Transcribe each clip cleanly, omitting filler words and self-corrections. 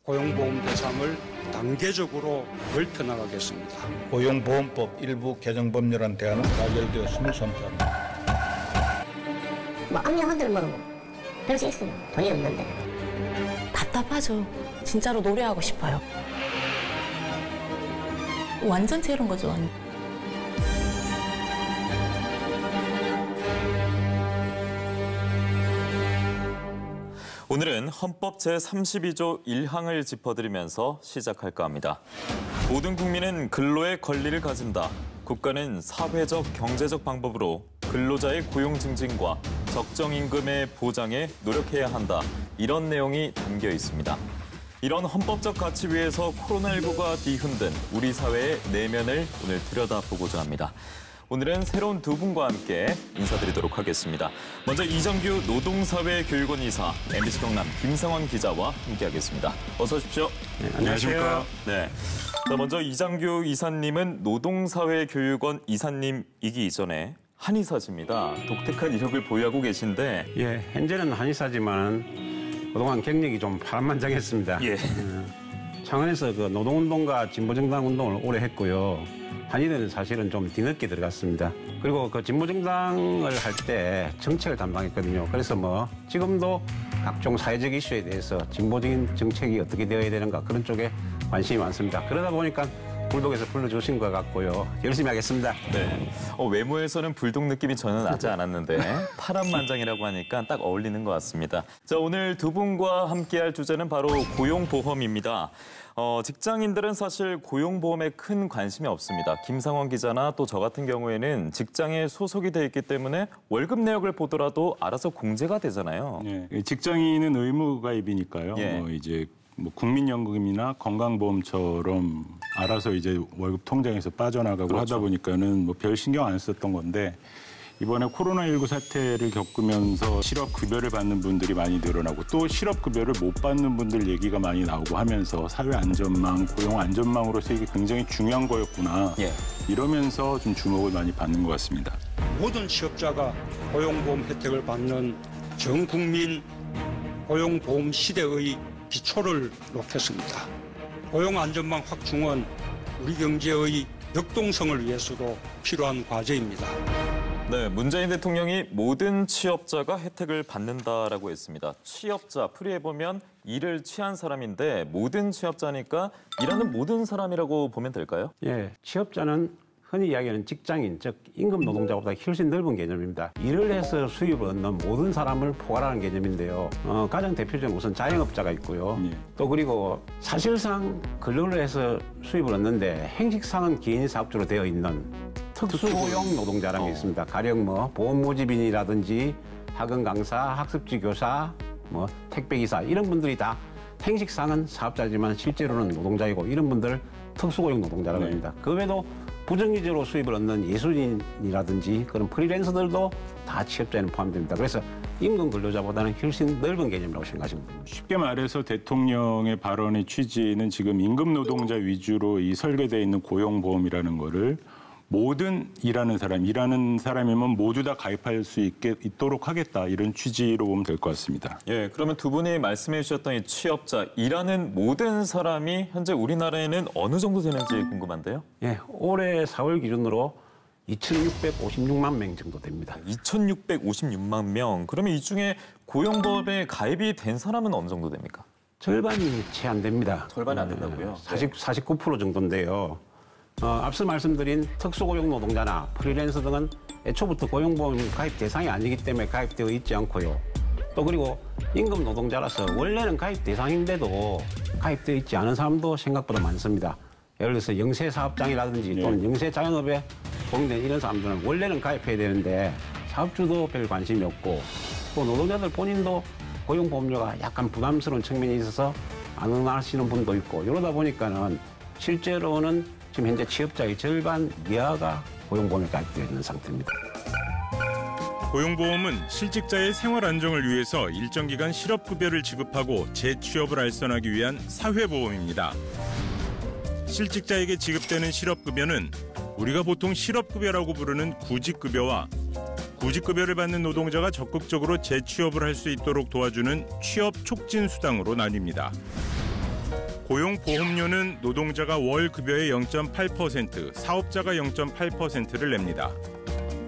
고용보험 대상을 단계적으로 넓혀나가겠습니다. 고용보험법 일부 개정 법률안 대안은 가결되었음을 선포합니다. 압력한들 별 수 있어요. 돈이 없는데. 답답하죠. 진짜로 노래하고 싶어요. 완전 이런 거죠. 오늘은 헌법 제32조 1항을 짚어드리면서 시작할까 합니다. 모든 국민은 근로의 권리를 가진다. 국가는 사회적, 경제적 방법으로 근로자의 고용 증진과 적정 임금의 보장에 노력해야 한다. 이런 내용이 담겨 있습니다. 이런 헌법적 가치 위에서 코로나19가 뒤흔든 우리 사회의 내면을 오늘 들여다보고자 합니다. 오늘은 새로운 두 분과 함께 인사드리도록 하겠습니다. 먼저 이정규 노동사회교육원 이사, MBC 경남 김상원 기자와 함께하겠습니다. 어서 오십시오. 네, 안녕하십니까. 네. 먼저 이정규 이사님은 노동사회교육원 이사님이기 이전에 한의사십니다. 독특한 이력을 보유하고 계신데. 예, 현재는 한의사지만 그동안 경력이 좀 파란만장했습니다. 예. 창원에서 그 노동운동과 진보정당 운동을 오래 했고요. 한의대는 사실은 좀 뒤늦게 들어갔습니다. 그리고 그 진보정당을 할 때 정책을 담당했거든요. 그래서 지금도 각종 사회적 이슈에 대해서 진보적인 정책이 어떻게 되어야 되는가 그런 쪽에 관심이 많습니다. 그러다 보니까 불독에서 불러주신 것 같고요. 열심히 하겠습니다. 네. 외모에서는 불독 느낌이 전혀 나지 않았는데 파란만장이라고 하니까 딱 어울리는 것 같습니다. 자, 오늘 두 분과 함께할 주제는 바로 고용보험입니다. 직장인들은 사실 고용보험에 큰 관심이 없습니다. 김상원 기자나 또 저 같은 경우에는 직장에 소속이 돼 있기 때문에 월급 내역을 보더라도 알아서 공제가 되잖아요. 예, 직장인은 의무가입이니까요. 예. 국민연금이나 건강보험처럼 알아서 이제 월급 통장에서 빠져나가고 그렇죠. 하다 보니까는 별 신경 안 썼던 건데 이번에 코로나19 사태를 겪으면서 실업급여를 받는 분들이 많이 늘어나고 또 실업급여를 못 받는 분들 얘기가 많이 나오고 하면서 사회안전망, 고용안전망으로서 이게 굉장히 중요한 거였구나. 예. 이러면서 좀 주목을 많이 받는 것 같습니다. 모든 취업자가 고용보험 혜택을 받는 전 국민 고용보험 시대의 기초를 놓겠습니다. 고용안전망 확충은 우리 경제의 역동성을 위해서도 필요한 과제입니다. 네, 문재인 대통령이 모든 취업자가 혜택을 받는다라고 했습니다. 취업자, 풀이해보면 일을 취한 사람인데 모든 취업자니까 일하는 모든 사람이라고 보면 될까요? 예, 취업자는 흔히 이야기하는 직장인, 즉 임금 노동자보다 훨씬 넓은 개념입니다. 일을 해서 수입을 얻는 모든 사람을 포괄하는 개념인데요. 가장 대표적인 우선 자영업자가 있고요. 또 그리고 사실상 근로를 해서 수입을 얻는데 행직상은 개인 사업주로 되어 있는 특수고용 노동자라는 게 있습니다. 가령 보험 모집인이라든지 학원 강사, 학습지 교사, 택배기사 이런 분들이 다 행직상은 사업자지만 실제로는 노동자이고 이런 분들 특수고용 노동자라고 합니다. 그 외에도 부정규직으로 수입을 얻는 예술인이라든지 그런 프리랜서들도 다 취업자에는 포함됩니다. 그래서 임금 근로자보다는 훨씬 넓은 개념이라고 생각하시면 됩니다. 쉽게 말해서 대통령의 발언의 취지는 지금 임금 노동자 위주로 이 설계되어 있는 고용보험이라는 거를 모든 일하는 사람이면 모두 다 가입할 수 있도록 하겠다. 이런 취지로 보면 될 것 같습니다. 예, 그러면 두 분이 말씀해 주셨던 이 취업자, 일하는 모든 사람이 현재 우리나라에는 어느 정도 되는지 궁금한데요. 예, 올해 4월 기준으로 2,656만 명 정도 됩니다. 2,656만 명. 그러면 이 중에 고용보험에 가입이 된 사람은 어느 정도 됩니까? 절반이 채 안 됩니다. 절반이 안 된다고요? 49% 정도인데요. 앞서 말씀드린 특수고용 노동자나 프리랜서 등은 애초부터 고용보험 가입 대상이 아니기 때문에 가입되어 있지 않고요. 또 그리고 임금 노동자라서 원래는 가입 대상인데도 가입되어 있지 않은 사람도 생각보다 많습니다. 예를 들어서 영세사업장이라든지 또는 영세자영업에 공인된 이런 사람들은 원래는 가입해야 되는데 사업주도 별 관심이 없고 또 노동자들 본인도 고용보험료가 약간 부담스러운 측면이 있어서 안 응하시는 분도 있고 이러다 보니까는 실제로는 지금 현재 취업자의 절반 이하가 고용보험에 가입되어 있는 상태입니다. 고용보험은 실직자의 생활 안정을 위해서 일정 기간 실업급여를 지급하고 재취업을 알선하기 위한 사회보험입니다. 실직자에게 지급되는 실업급여는 우리가 보통 실업급여라고 부르는 구직급여와 구직급여를 받는 노동자가 적극적으로 재취업을 할 수 있도록 도와주는 취업 촉진 수당으로 나뉩니다. 고용보험료는 노동자가 월 급여의 0.8%, 사업자가 0.8%를 냅니다.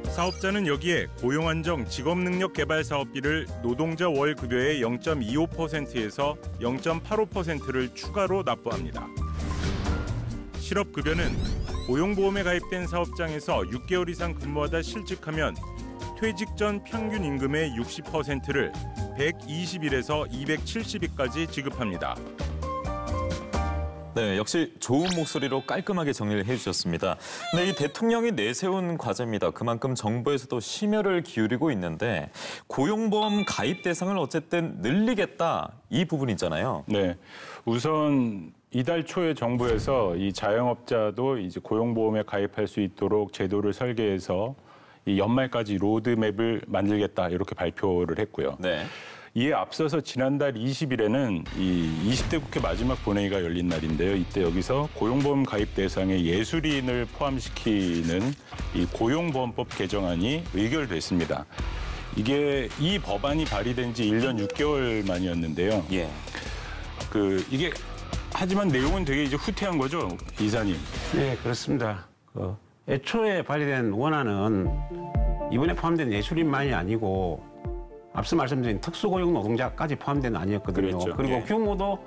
사업자는 여기에 고용안정 직업능력개발사업비를 노동자 월 급여의 0.25%에서 0.85%를 추가로 납부합니다. 실업급여는 고용보험에 가입된 사업장에서 6개월 이상 근무하다 실직하면 퇴직 전 평균 임금의 60%를 120일에서 270일까지 지급합니다. 네, 역시 좋은 목소리로 깔끔하게 정리를 해주셨습니다. 네, 이 대통령이 내세운 과제입니다. 그만큼 정부에서도 심혈을 기울이고 있는데 고용보험 가입 대상을 어쨌든 늘리겠다 이 부분이잖아요. 네, 우선 이달 초에 정부에서 이 자영업자도 이제 고용보험에 가입할 수 있도록 제도를 설계해서 이 연말까지 로드맵을 만들겠다 이렇게 발표를 했고요. 네. 이에 앞서서 지난달 20일에는 이 20대 국회 마지막 본회의가 열린 날인데요. 이때 여기서 고용보험 가입 대상에 예술인을 포함시키는 이 고용보험법 개정안이 의결됐습니다. 이 법안이 발의된 지 1년 6개월 만이었는데요. 예. 이게 하지만 내용은 되게 이제 후퇴한 거죠, 이사님? 네, 그렇습니다. 애초에 발의된 원안은 이번에 포함된 예술인만이 아니고 앞서 말씀드린 특수고용 노동자까지 포함된 아니었거든요. 그랬죠. 그리고 예. 규모도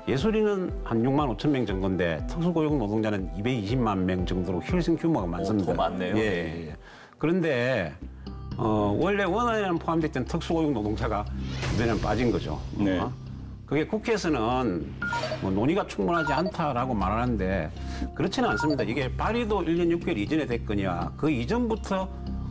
예술인은 한 6만 5천 명 정도인데 특수고용 노동자는 220만 명 정도로 훨씬 규모가 많습니다. 더 많네요. 예. 그런데 원래 원안에는 포함됐던 특수고용 노동자가 이번에는 빠진 거죠. 네. 그게 국회에서는 논의가 충분하지 않다라고 말하는데 그렇지는 않습니다. 이게 발의도 1년 6개월 이전에 됐거냐. 그 이전부터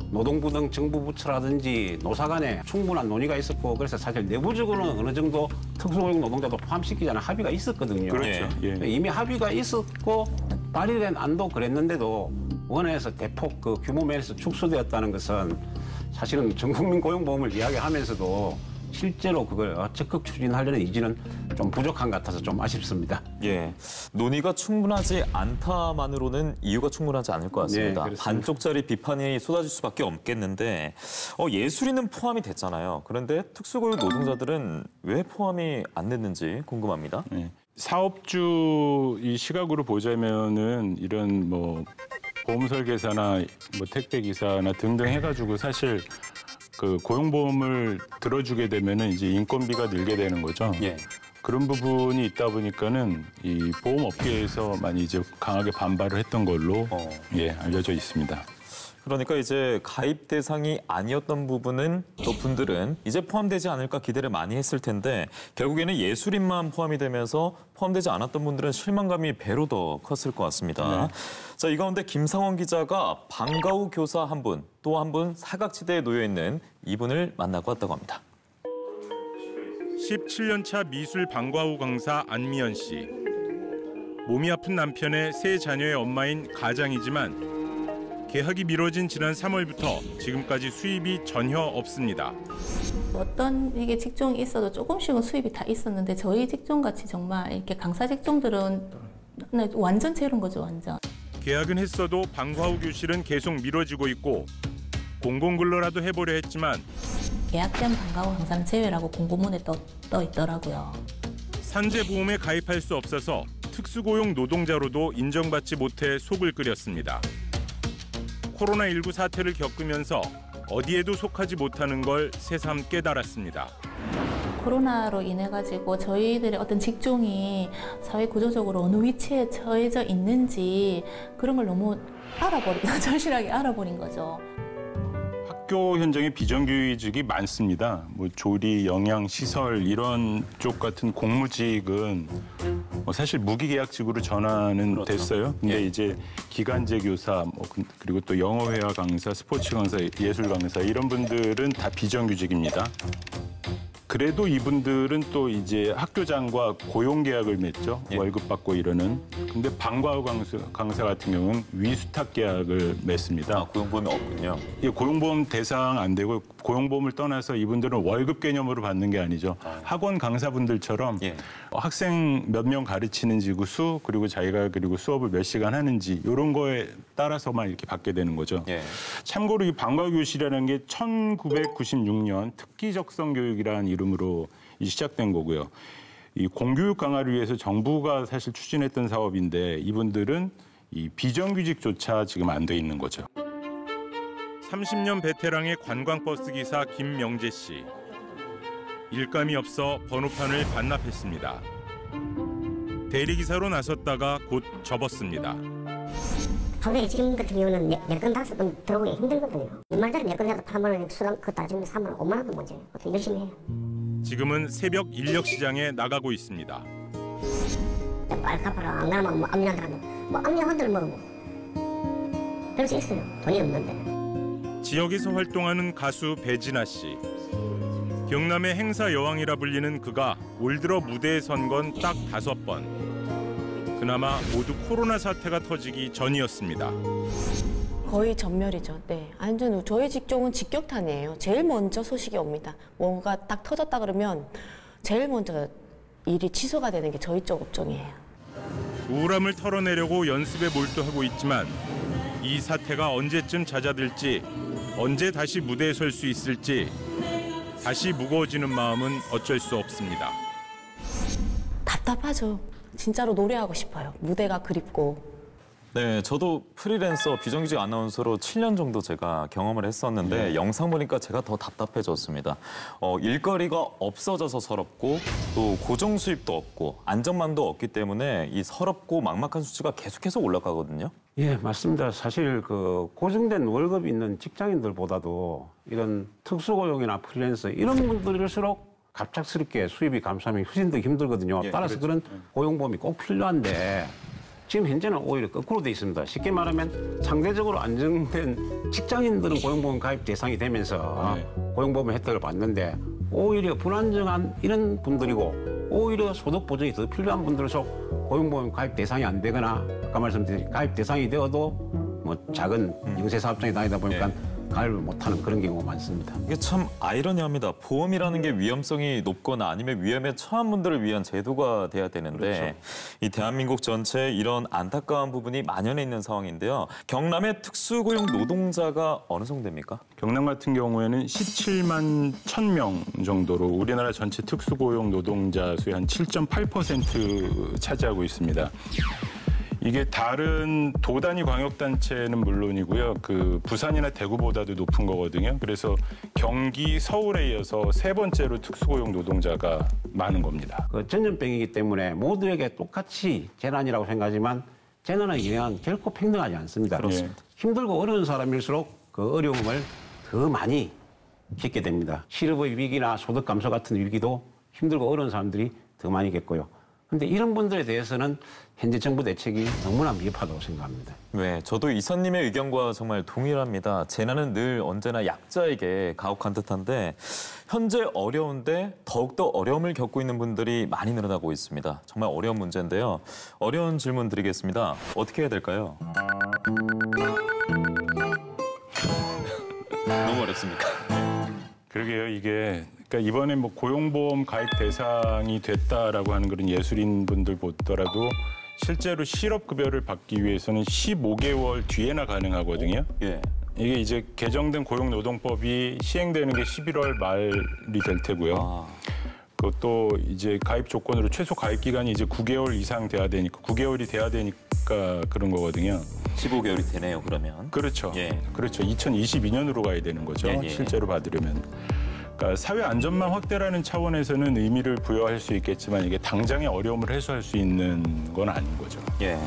노동부 등 정부 부처라든지 노사 간에 충분한 논의가 있었고 그래서 사실 내부적으로는 어느 정도 특수고용 노동자도 포함시키자는 합의가 있었거든요. 그렇죠. 예. 이미 합의가 있었고 발의된 안도 그랬는데도 원회에서 대폭 그 규모 면에서 축소되었다는 것은 사실은 전국민 고용보험을 이야기하면서도 실제로 그걸 적극 추진하려는 의지는 좀 부족한 것 같아서 좀 아쉽습니다. 예, 논의가 충분하지 않다만으로는 이유가 충분하지 않을 것 같습니다. 네, 그렇습니다. 반쪽짜리 비판이 쏟아질 수밖에 없겠는데 예술인은 포함이 됐잖아요. 그런데 특수고용 노동자들은 왜 포함이 안 됐는지 궁금합니다. 네. 사업주 이 시각으로 보자면은 이런 보험 설계사나 택배 기사나 등등 해가지고 사실 그 고용보험을 들어주게 되면은 이제 인건비가 늘게 되는 거죠. 예. 그런 부분이 있다 보니까는 이 보험업계에서 많이 이제 강하게 반발을 했던 걸로 알려져 있습니다. 그러니까 이제 가입 대상이 아니었던 부분은 또 분들은 이제 포함되지 않을까 기대를 많이 했을 텐데 결국에는 예술인만 포함이 되면서 포함되지 않았던 분들은 실망감이 배로 더 컸을 것 같습니다. 자, 이 가운데 김상원 기자가 방과후 교사 한 분, 또 한 분 사각지대에 놓여 있는 이분을 만나고 왔다고 합니다. 17년차 미술 방과후 강사 안미연 씨. 몸이 아픈 남편의 세 자녀의 엄마인 가장이지만 개학이 미뤄진 지난 3월부터 지금까지 수입이 전혀 없습니다. 어떤 이게 직종이 있어도 조금씩은 수입이 다 있었는데 저희 직종같이 정말 이렇게 강사 직종들은 완전 제로인 거죠, 완전. 계약은 했어도 방과후 교실은 계속 미뤄지고 있고 공공근로라도 해보려 했지만 계약된 방과후 강사는 제외라고 공고문에 떠 있더라고요. 산재보험에 가입할 수 없어서 특수고용 노동자로도 인정받지 못해 속을 끓였습니다. 코로나19 사태를 겪으면서 어디에도 속하지 못하는 걸 새삼 깨달았습니다. 코로나로 인해 가지고 저희들의 어떤 직종이 사회 구조적으로 어느 위치에 처해져 있는지 그런 걸 너무 절실하게 알아버린 거죠. 학교 현장에 비정규직이 많습니다. 조리, 영양, 시설 이런 쪽 같은 공무직은 사실 무기계약직으로 전환은 됐어요. 근데 이제 기간제 교사, 그리고 또 영어회화 강사, 스포츠 강사, 예술 강사 이런 분들은 다 비정규직입니다. 그래도 이분들은 또 이제 학교장과 고용계약을 맺죠. 월급 받고 이러는. 근데 방과후 강사 같은 경우는 위수탁 계약을 맺습니다. 고용보험이 없군요. 예, 고용보험 대상 안 되고 고용보험을 떠나서 이분들은 월급 개념으로 받는 게 아니죠. 학원 강사분들처럼 학생 몇 명 가르치는지 그 수, 그리고 자기가 그리고 수업을 몇 시간 하는지 이런 거에 따라서만 이렇게 받게 되는 거죠. 참고로 이 방과후 교실이라는 게 1996년 특기적성 교육이라는 이름으로 시작된 거고요. 이 공교육 강화를 위해서 정부가 사실 추진했던 사업인데 이분들은 이 비정규직조차 지금 안 돼 있는 거죠. 30년 베테랑의 관광버스 기사 김명재 씨. 일감이 없어 번호판을 반납했습니다. 대리기사로 나섰다가 곧 접었습니다. 하루에 지금 같은 경우는 내건 5번 들어오기 힘들거든요. 2만짜리 내건이라도 팔면 수당 그거 따지면 3만 원, 5만 원도 문제예요. 그것도 열심히 해요. 지금은 새벽 인력시장에 나가고 있습니다. 빨리 갚아라. 안 그러면 뭐 압류한다는데 뭐 압류한들 뭐 별 수 있어요. 돈이 없는데. 지역에서 활동하는 가수 배진아 씨. 경남의 행사 여왕이라 불리는 그가 올 들어 무대에 선 건 딱 5번. 그나마 모두 코로나 사태가 터지기 전이었습니다. 거의 전멸이죠. 네, 완전 저희 직종은 직격탄이에요. 제일 먼저 소식이 옵니다. 뭔가 딱 터졌다 그러면 제일 먼저 일이 취소가 되는 게 저희 쪽 업종이에요. 우울함을 털어내려고 연습에 몰두하고 있지만 이 사태가 언제쯤 잦아들지, 언제 다시 무대에 설 수 있을지 다시 무거워지는 마음은 어쩔 수 없습니다. 답답하죠. 진짜로 노래하고 싶어요. 무대가 그립고. 네, 저도 프리랜서 비정규직 아나운서로 7년 정도 제가 경험을 했었는데 영상 보니까 제가 더 답답해졌습니다. 일거리가 없어져서 서럽고 또 고정 수입도 없고 안정망도 없기 때문에 이 서럽고 막막한 수치가 계속해서 올라가거든요. 예, 맞습니다. 사실 그 고정된 월급이 있는 직장인들보다도 이런 특수고용이나 프리랜서 이런 분들일수록 갑작스럽게 수입이 감소하면 훨씬 더 힘들거든요. 따라서 그런 고용보험이 꼭 필요한데 지금 현재는 오히려 거꾸로 돼 있습니다. 쉽게 말하면 상대적으로 안정된 직장인들은 고용보험 가입 대상이 되면서 고용보험 혜택을 받는데 오히려 불안정한 이런 분들이고 오히려 소득 보전이 더 필요한 분들일수록 고용보험 가입 대상이 안 되거나 아까 말씀드린 가입 대상이 되어도 뭐 작은 영세사업장에 다니다 보니까 가입을 못하는 그런 경우가 많습니다. 이게 참 아이러니합니다. 보험이라는 게 위험성이 높거나 아니면 위험에 처한 분들을 위한 제도가 돼야 되는데 이 대한민국 전체에 이런 안타까운 부분이 만연해 있는 상황인데요. 경남의 특수고용 노동자가 어느 정도 됩니까? 경남 같은 경우에는 17만 1,000명 정도로 우리나라 전체 특수고용 노동자 수의 한 7.8% 차지하고 있습니다. 이게 다른 도단위 광역단체는 물론이고요. 그 부산이나 대구보다도 높은 거거든요. 그래서 경기, 서울에 이어서 3번째로 특수고용 노동자가 많은 겁니다. 그 전염병이기 때문에 모두에게 똑같이 재난이라고 생각하지만 재난의 영향은 결코 평등하지 않습니다. 그렇습니다. 힘들고 어려운 사람일수록 그 어려움을 더 많이 겪게 됩니다. 실업의 위기나 소득 감소 같은 위기도 힘들고 어려운 사람들이 더 많이 겪고요. 그런데 이런 분들에 대해서는 현재 정부 대책이 너무나 미흡하다고 생각합니다. 네, 저도 이사님의 의견과 정말 동일합니다. 재난은 늘 언제나 약자에게 가혹한 듯한데 현재 어려운데 더욱더 어려움을 겪고 있는 분들이 많이 늘어나고 있습니다. 정말 어려운 문제인데요. 어려운 질문 드리겠습니다. 어떻게 해야 될까요? 너무 어렵습니까? 그러게요. 이게 그러니까 이번에 뭐 고용보험 가입 대상이 됐다라고 하는 그런 예술인 분들 보더라도 실제로 실업급여를 받기 위해서는 15개월 뒤에나 가능하거든요. 예. 이게 이제 개정된 고용노동법이 시행되는 게 11월 말이 될 테고요. 그것도 이제 가입 조건으로 최소 가입 기간이 이제 9개월 이상 돼야 되니까 9개월이 돼야 되니까 그런 거거든요. 15개월이 되네요, 그러면. 그렇죠. 예. 그렇죠. 2022년으로 가야 되는 거죠. 예, 예. 실제로 받으려면. 그러니까 사회 안전망 확대라는 차원에서는 의미를 부여할 수 있겠지만 이게 당장의 어려움을 해소할 수 있는 건 아닌 거죠. 예.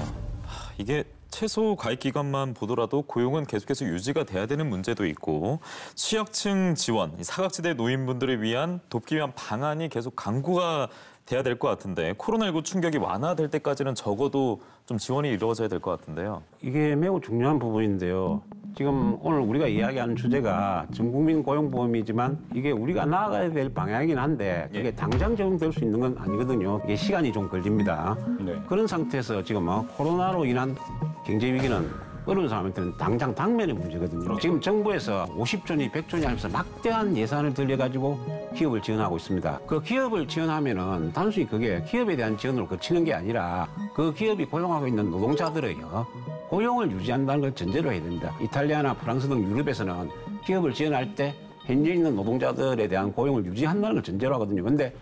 이게 최소 가입 기간만 보더라도 고용은 계속해서 유지가 돼야 되는 문제도 있고 취약층 지원, 사각지대 노인분들을 위한 돕기 위한 방안이 계속 강구가 돼야 될 것 같은데 코로나19 충격이 완화될 때까지는 적어도 좀 지원이 이루어져야 될 것 같은데요. 이게 매우 중요한 부분인데요. 지금 오늘 우리가 이야기하는 주제가 전국민 고용보험이지만 이게 우리가 나아가야 될 방향이긴 한데 그게 당장 적용될 수 있는 건 아니거든요. 이게 시간이 좀 걸립니다. 네. 그런 상태에서 지금 코로나로 인한 경제 위기는 어려운 사람한테는 당장 당면의 문제거든요. 지금 정부에서 50조니 100조니 하면서 막대한 예산을 들여가지고 기업을 지원하고 있습니다. 그 기업을 지원하면은 단순히 그게 기업에 대한 지원으로 그치는 게 아니라 그 기업이 고용하고 있는 노동자들의요. 고용을 유지한다는 걸 전제로 해야 됩니다. 이탈리아나 프랑스 등 유럽에서는 기업을 지원할 때 현재 있는 노동자들에 대한 고용을 유지한다는 걸 전제로 하거든요. 근데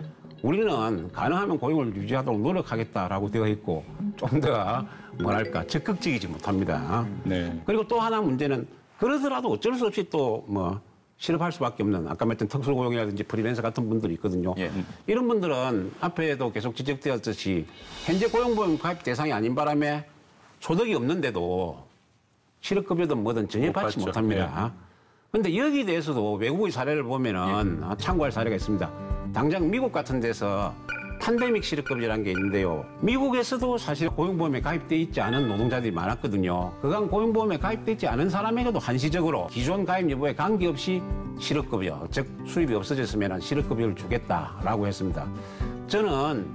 우리는 가능하면 고용을 유지하도록 노력하겠다라고 되어 있고 좀 더 뭐랄까 적극적이지 못합니다. 네. 그리고 또 하나 문제는 그러더라도 어쩔 수 없이 또 뭐 실업할 수밖에 없는 아까 말했던 특수고용이라든지 프리랜서 같은 분들이 있거든요. 예. 이런 분들은 앞에도 계속 지적되었듯이 현재 고용보험 가입 대상이 아닌 바람에 소득이 없는데도 실업급여든 뭐든 전혀 받지 받죠. 못합니다. 그런데 여기에 대해서도 외국의 사례를 보면은 참고할 사례가 있습니다. 당장 미국 같은 데서 팬데믹 실업급여라는 게 있는데요. 미국에서도 사실 고용보험에 가입돼 있지 않은 노동자들이 많았거든요. 그간 고용보험에 가입돼 있지 않은 사람에게도 한시적으로 기존 가입 여부에 관계없이 실업급여, 즉 수입이 없어졌으면 실업급여를 주겠다라고 했습니다. 저는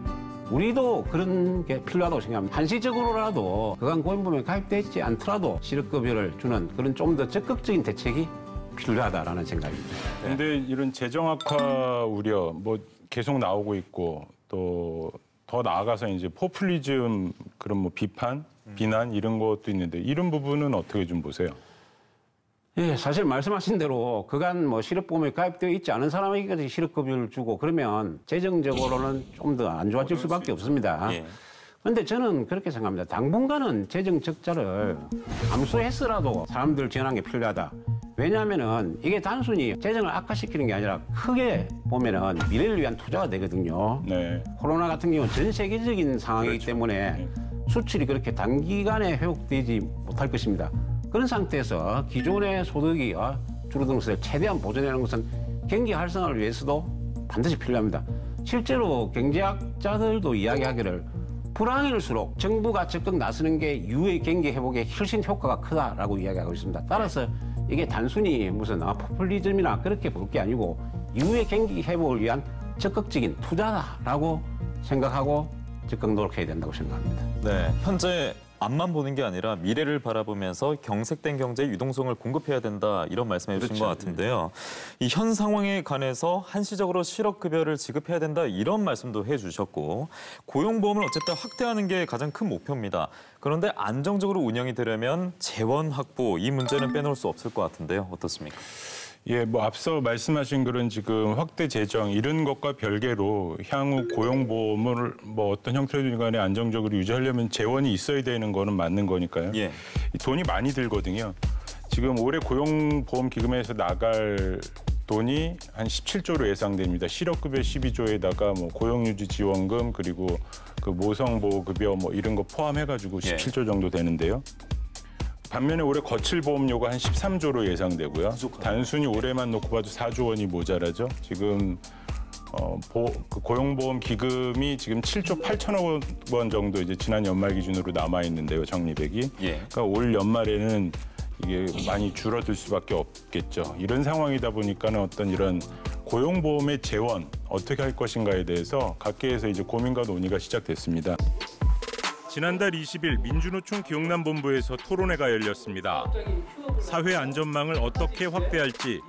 우리도 그런 게 필요하다고 생각합니다. 한시적으로라도 그간 고용보험에 가입돼 있지 않더라도 실업급여를 주는 그런 좀 더 적극적인 대책이 필요하다라는 생각입니다. 근데 이런 재정 악화 우려 뭐 계속 나오고 있고 또 더 나아가서 이제 포퓰리즘 그런 뭐 비판, 비난 이런 것도 있는데 이런 부분은 어떻게 좀 보세요? 예, 사실 말씀하신 대로 그간 뭐 실업보험에 가입되어 있지 않은 사람에게까지 실업급여를 주고 그러면 재정적으로는 좀 더 안 좋아질 수밖에 없습니다. 그런데 저는 그렇게 생각합니다. 당분간은 재정 적자를 감수해서라도 사람들 지원하는 게 필요하다. 왜냐하면은 이게 단순히 재정을 악화시키는 게 아니라 크게 보면은 미래를 위한 투자가 되거든요. 네. 코로나 같은 경우는 전 세계적인 상황이기 때문에 수출이 그렇게 단기간에 회복되지 못할 것입니다. 그런 상태에서 기존의 소득이 줄어든 것을 최대한 보존하는 것은 경기 활성화를 위해서도 반드시 필요합니다. 실제로 경제학자들도 이야기하기를 불황일수록 정부가 적극 나서는 게 이후의 경기 회복에 훨씬 효과가 크다라고 이야기하고 있습니다. 따라서 이게 단순히 무슨 포퓰리즘이나 그렇게 볼 게 아니고 이후의 경기 회복을 위한 적극적인 투자다라고 생각하고 적극 노력해야 된다고 생각합니다. 네, 현재 앞만 보는 게 아니라 미래를 바라보면서 경색된 경제의 유동성을 공급해야 된다 이런 말씀해 주신 것 같은데요. 이 현 상황에 관해서 한시적으로 실업급여를 지급해야 된다 이런 말씀도 해주셨고 고용보험을 어쨌든 확대하는 게 가장 큰 목표입니다. 그런데 안정적으로 운영이 되려면 재원 확보 이 문제는 빼놓을 수 없을 것 같은데요. 어떻습니까? 예, 뭐 앞서 말씀하신 그런 지금 확대 재정 이런 것과 별개로 향후 고용보험을 뭐 어떤 형태든 간에 안정적으로 유지하려면 재원이 있어야 되는 거는 맞는 거니까요. 예. 돈이 많이 들거든요. 지금 올해 고용보험 기금에서 나갈 돈이 한 17조로 예상됩니다. 실업급여 12조에다가 뭐 고용유지 지원금 그리고 그 모성보호급여 뭐 이런 거 포함해가지고 17조 정도 되는데요. 반면에 올해 거칠보험료가 한 13조로 예상되고요. 단순히 올해만 놓고 봐도 4조 원이 모자라죠. 지금 그 고용보험 기금이 지금 7조 8천억 원 정도 이제 지난 연말 기준으로 남아 있는데요, 적립액이. 그러니까 올 연말에는 이게 많이 줄어들 수밖에 없겠죠. 이런 상황이다 보니까는 어떤 이런 고용보험의 재원 어떻게 할 것인가에 대해서 각계에서 이제 고민과 논의가 시작됐습니다. 지난달 20일 민주노총 기흥남본부에서 토론회가 열렸습니다. 사회 안전망을 어떻게 확대할지,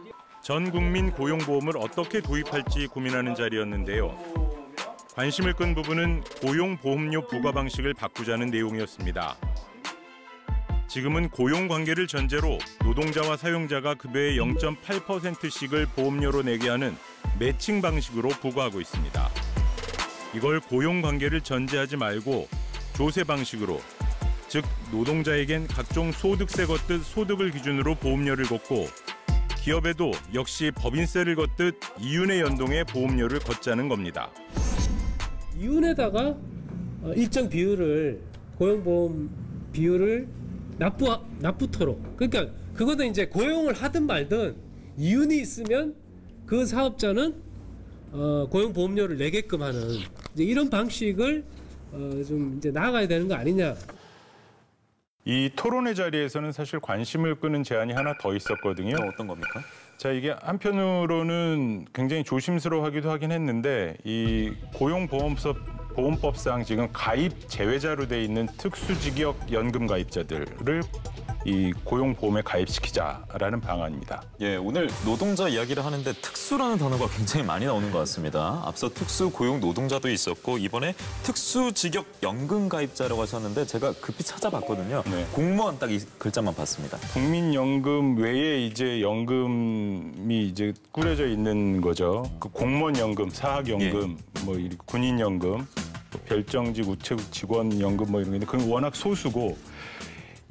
전 국민 고용보험을 어떻게 도입할지 고민하는 자리였는데요. 관심을 끈 부분은 고용보험료 부과 방식을 바꾸자는 내용이었습니다. 지금은 고용관계를 전제로 노동자와 사용자가 급여의 0.8%씩을 보험료로 내게 하는 매칭 방식으로 부과하고 있습니다. 이걸 고용관계를 전제하지 말고 조세 방식으로, 즉 노동자에겐 각종 소득세 걷듯 소득을 기준으로 보험료를 걷고 기업에도 역시 법인세를 걷듯 이윤에 연동해 보험료를 걷자는 겁니다. 이윤에다가 일정 비율을 고용보험 비율을 납부토록, 그러니까 그것도 이제 고용을 하든 말든 이윤이 있으면 그 사업자는 고용보험료를 내게끔 하는 이제 이런 방식을 좀 이제 나아가야 되는 거 아니냐. 이 토론회 자리에서는 사실 관심을 끄는 제안이 하나 더 있었거든요. 어떤 겁니까? 자, 이게 한편으로는 굉장히 조심스러워하기도 하긴 했는데 이 고용보험법상 지금 가입 제외자로 돼 있는 특수직역 연금 가입자들을 이 고용보험에 가입시키자라는 방안입니다. 예, 오늘 노동자 이야기를 하는데 특수라는 단어가 굉장히 많이 나오는 것 같습니다. 앞서 특수 고용 노동자도 있었고 이번에 특수직역 연금 가입자라고 하셨는데 제가 급히 찾아봤거든요. 네. 공무원 딱 이 글자만 봤습니다. 국민연금 외에 이제 연금이 이제 꾸려져 있는 거죠. 그 공무원연금, 사학연금, 뭐 군인연금, 별정직 우체국 직원연금 뭐 이런 게 그건 워낙 소수고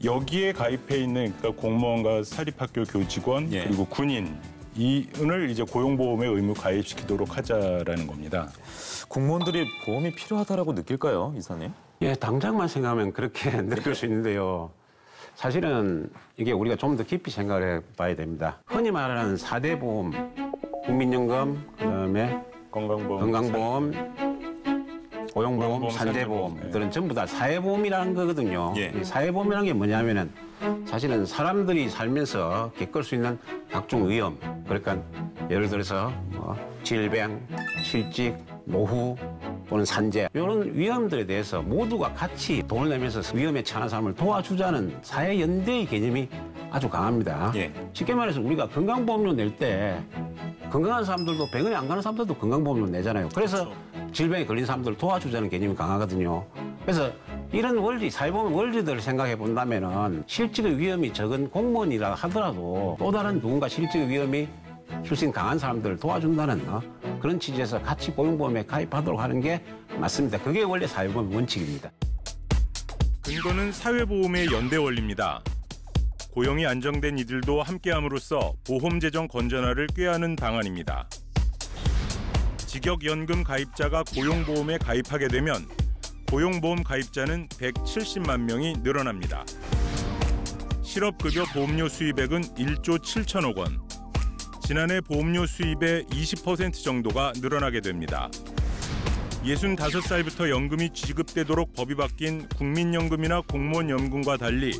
여기에 가입해 있는 그러니까 공무원과 사립학교 교직원 그리고 군인 이을 이제 고용보험에 의무 가입시키도록 하자라는 겁니다. 공무원들이 보험이 필요하다라고 느낄까요, 이사님? 예, 당장만 생각하면 그렇게 느낄 수 있는데요. 사실은 이게 우리가 좀 더 깊이 생각을 해봐야 됩니다. 흔히 말하는 4대 보험, 국민연금, 그다음에 건강보험, 고용보험, 산재보험들은 전부 다 사회보험이라는 거거든요. 이 사회보험이라는 게 뭐냐면은 사실은 사람들이 살면서 겪을 수 있는 각종 위험, 그러니까 예를 들어서 질병, 실직, 노후 또는 산재 이런 위험들에 대해서 모두가 같이 돈을 내면서 위험에 처한 사람을 도와주자는 사회연대의 개념이 아주 강합니다. 쉽게 말해서 우리가 건강보험료 낼 때 건강한 사람들도 병원에 안 가는 사람들도 건강보험료 내잖아요. 그래서 질병에 걸린 사람들을 도와주자는 개념이 강하거든요. 그래서 이런 원리, 사회보험 원리들을 생각해 본다면은 실직의 위험이 적은 공무원이라 하더라도 또 다른 누군가 실직의 위험이 훨씬 강한 사람들을 도와준다는 그런 취지에서 같이 고용보험에 가입하도록 하는 게 맞습니다. 그게 원래 사회보험 원칙입니다. 근거는 사회보험의 연대 원리입니다. 고용이 안정된 이들도 함께함으로써 보험 재정 건전화를 꾀하는 방안입니다. 직역연금 가입자가 고용보험에 가입하게 되면 고용보험 가입자는 170만 명이 늘어납니다. 실업급여 보험료 수입액은 1조 7천억 원. 지난해 보험료 수입의 20% 정도가 늘어나게 됩니다. 65살부터 연금이 지급되도록 법이 바뀐 국민연금이나 공무원연금과 달리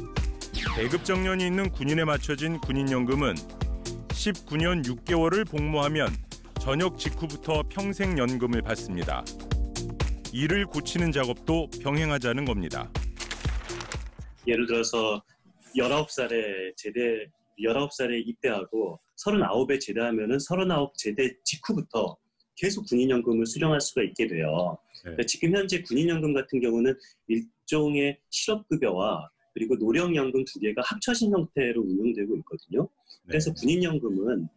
배급 정년이 있는 군인에 맞춰진 군인연금은 19년 6개월을 복무하면 전역 직후부터 평생연금을 받습니다. 이를 고치는 작업도 병행하자는 겁니다. 예를 들어서 19살에 입대하고 39에 제대하면은 39 제대 직후부터 계속 군인연금을 수령할 수가 있게 돼요. 그러니까 지금 현재 군인연금 같은 경우는 일종의 실업급여와 그리고 노령연금 두 개가 합쳐진 형태로 운영되고 있거든요. 그래서 군인연금은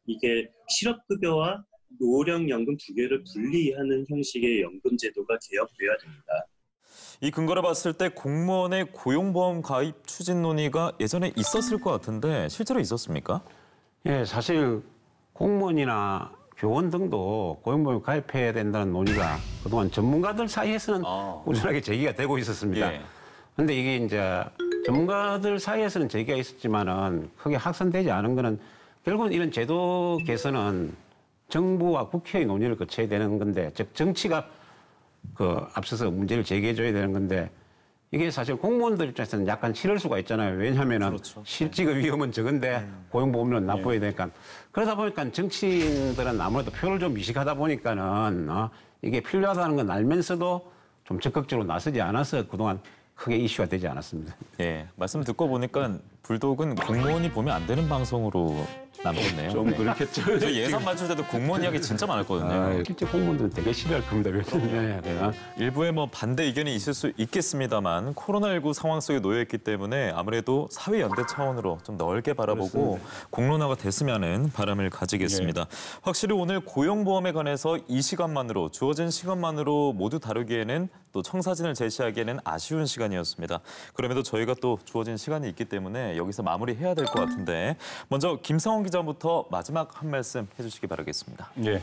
이게 실업급여와 노령연금 두 개를 분리하는 형식의 연금 제도가 개혁돼야 됩니다. 이 근거를 봤을 때 공무원의 고용보험 가입 추진 논의가 예전에 있었을 것 같은데 실제로 있었습니까? 예, 사실 공무원이나 교원 등도 고용보험에 가입해야 된다는 논의가 그동안 전문가들 사이에서는 꾸준하게 제기가 되고 있었습니다. 그런데 이게 이제 전문가들 사이에서는 제기가 있었지만은 크게 확산되지 않은 거는 결국은 이런 제도 개선은 정부와 국회의 논의를 거쳐야 되는 건데, 즉 정치가 앞서서 문제를 제기해줘야 되는 건데 이게 사실 공무원들 입장에서는 약간 싫을 수가 있잖아요. 왜냐하면은 실직의 위험은 적은데 고용보험료는 납부해야 되니까. 그러다 보니까 정치인들은 아무래도 표를 좀 미식하다 보니까는 이게 필요하다는 건 알면서도 좀 적극적으로 나서지 않아서 그동안 크게 이슈가 되지 않았습니다. 예, 말씀 듣고 보니까 불독은 공무원이 보면 안 되는 방송으로 남겠네요. 좀 그렇겠죠. 저 예산 맞출 때도 공무원 이야기 진짜 많았거든요. 실제 공무원들은 되게 싫어할 겁니다. 왜냐하면 일부에 반대 의견이 있을 수 있겠습니다만 코로나19 상황 속에 놓여 있기 때문에 아무래도 사회연대 차원으로 좀 넓게 바라보고 공론화가 됐으면 하는 바람을 가지겠습니다. 확실히 오늘 고용보험에 관해서 이 시간만으로 주어진 시간만으로 모두 다루기에는 또 청사진을 제시하기에는 아쉬운 시간이었습니다. 그럼에도 저희가 또 주어진 시간이 있기 때문에 여기서 마무리해야 될 것 같은데 먼저 김상원 기자부터 마지막 한 말씀 해주시기 바라겠습니다. 예,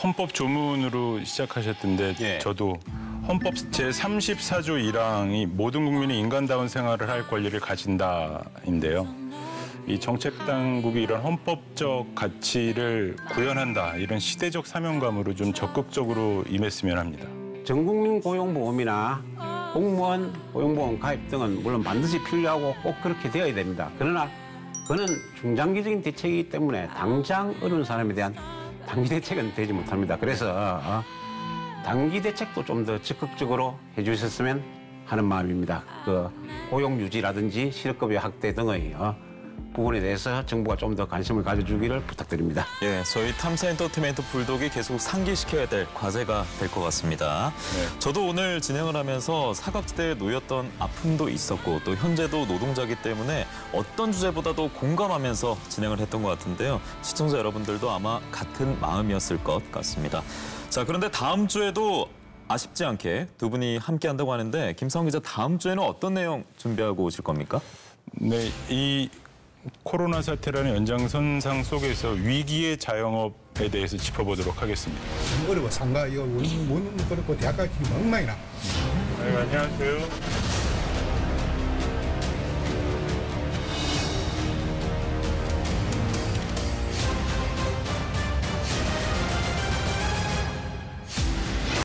헌법 조문으로 시작하셨던데 저도 헌법 제34조 1항이 모든 국민이 인간다운 생활을 할 권리를 가진다인데요. 이 정책 당국이 이런 헌법적 가치를 구현한다 이런 시대적 사명감으로 좀 적극적으로 임했으면 합니다. 전국민 고용보험이나 공무원 고용보험 가입 등은 물론 반드시 필요하고 꼭 그렇게 되어야 됩니다. 그러나 그는 중장기적인 대책이기 때문에 당장 어려운 사람에 대한 단기 대책은 되지 못합니다. 그래서 단기 대책도 좀 더 적극적으로 해주셨으면 하는 마음입니다. 그 고용 유지라든지 실업급여 확대 등의 부분에 대해서 정부가 좀 더 관심을 가져주기를 부탁드립니다. 예, 저희 탐사 엔터테인먼트 불독이 계속 상기시켜야 될 과제가 될 것 같습니다. 네. 저도 오늘 진행을 하면서 사각지대에 놓였던 아픔도 있었고 또 현재도 노동자이기 때문에 어떤 주제보다도 공감하면서 진행을 했던 것 같은데요. 시청자 여러분들도 아마 같은 마음이었을 것 같습니다. 자, 그런데 다음 주에도 아쉽지 않게 두 분이 함께 한다고 하는데 김상훈 기자, 다음 주에는 어떤 내용 준비하고 오실 겁니까? 네, 이 코로나 사태라는 연장선상 속에서 위기의 자영업에 대해서 짚어보도록 하겠습니다. 어려워. 상가 이거 원 그렇고 대학 가기 엉망이나. 네, 안녕하세요.